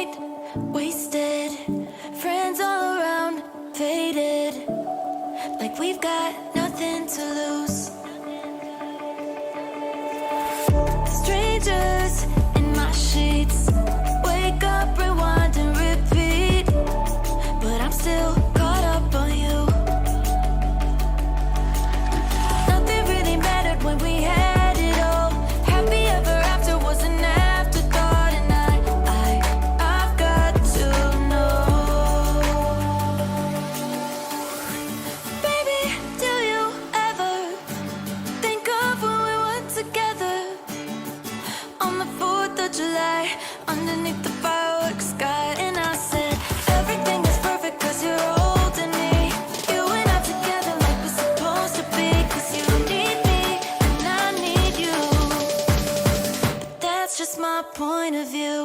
Midnight, wasted, friends all around, faded, like we've got nothing to lose. Strangers in my sheets, wake up, rewind and repeat, but I'm still caught up on you. Nothing really mattered when we had it all. Happy ever after was an afterthought, and I've got to know. Baby, do you ever think of when we were together on the 4th of July, underneath the fireworks sky? And I said, everything is perfect cause you're holding me. You and I together like we're supposed to be, cause you need me and I need you. But that's just my point of view.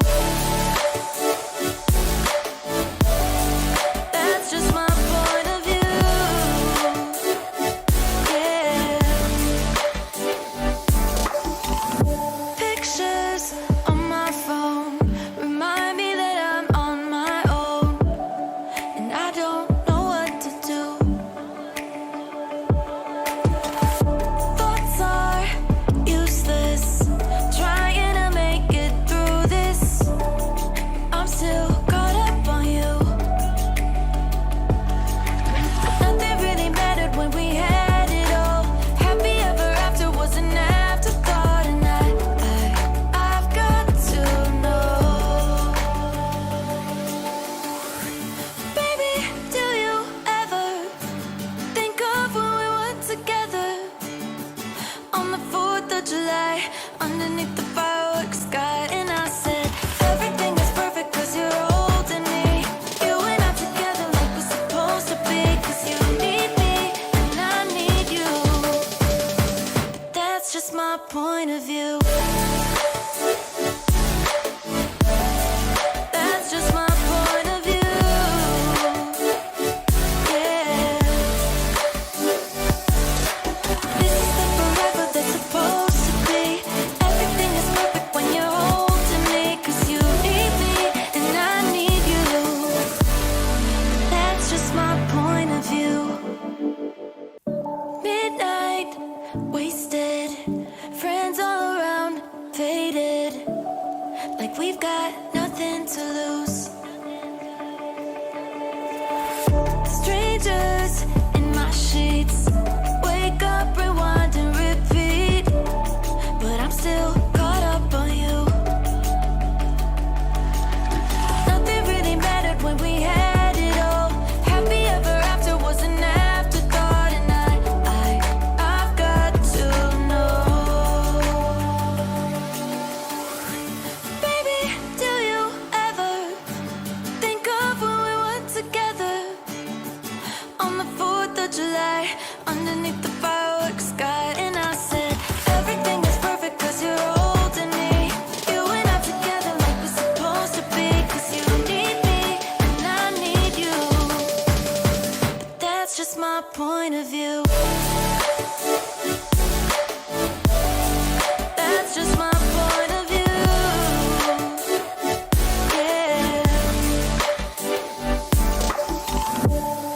That's just my point of view. Yeah. Pictures on my phone remind me that I'm on my own, and I don't know what to do. Thoughts are useless, trying to make it through this. I'm still caught up on you. Nothing really mattered when we had it all. Happy ever after was an afterthought, and I've got to know. Baby, do you ever think of when we were together on the 4th of July, underneath the fireworks sky? And I said, everything is perfect cause you're holding me. You and I together like we're supposed to be, cause you need me and I need you. That's just my point of view. That's just my point of view. Yeah. This is the forever that's supposed to be. Everything is perfect when you're holding me, cause you need me and I need you. That's just my point of view. Midnight, wasted, friends all around, faded, like we've got nothing to lose. Strangers in my sheets, wake up, rewind and repeat, but I'm still caught up on you. Nothing really mattered when we had it all. Happy ever after was an afterthought, and I've got to know. Baby, do you ever think of when we were together on the 4th of July, underneath the fireworks sky? And I said, everything is perfect cause you're holding me. You and I together like we're supposed to be, cause you need me and I need you. But that's just my point of view. That's just my point of view. Yeah.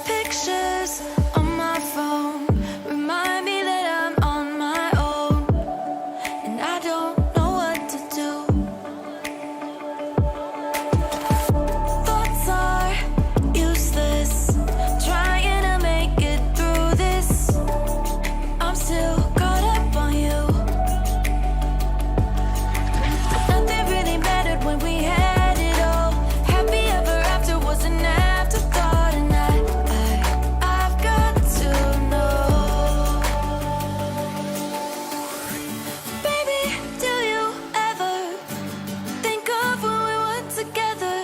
Pictures on my phone remind me that I'm on my own, and I don't know what to do. Thoughts are useless, trying to make it through this. I'm still caught up on you. Nothing really mattered when we had it all. Happy ever after was an afterthought, and I've got to know. Baby, do you ever think of when we were together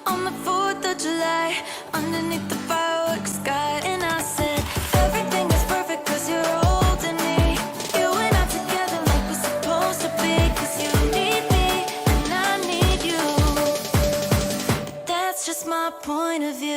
on the 4th of July, underneath the fireworks sky? And I said, everything is perfect cause you're holding me. You and I together like we're supposed to be, cause you need me and I need you. That's just my point of view.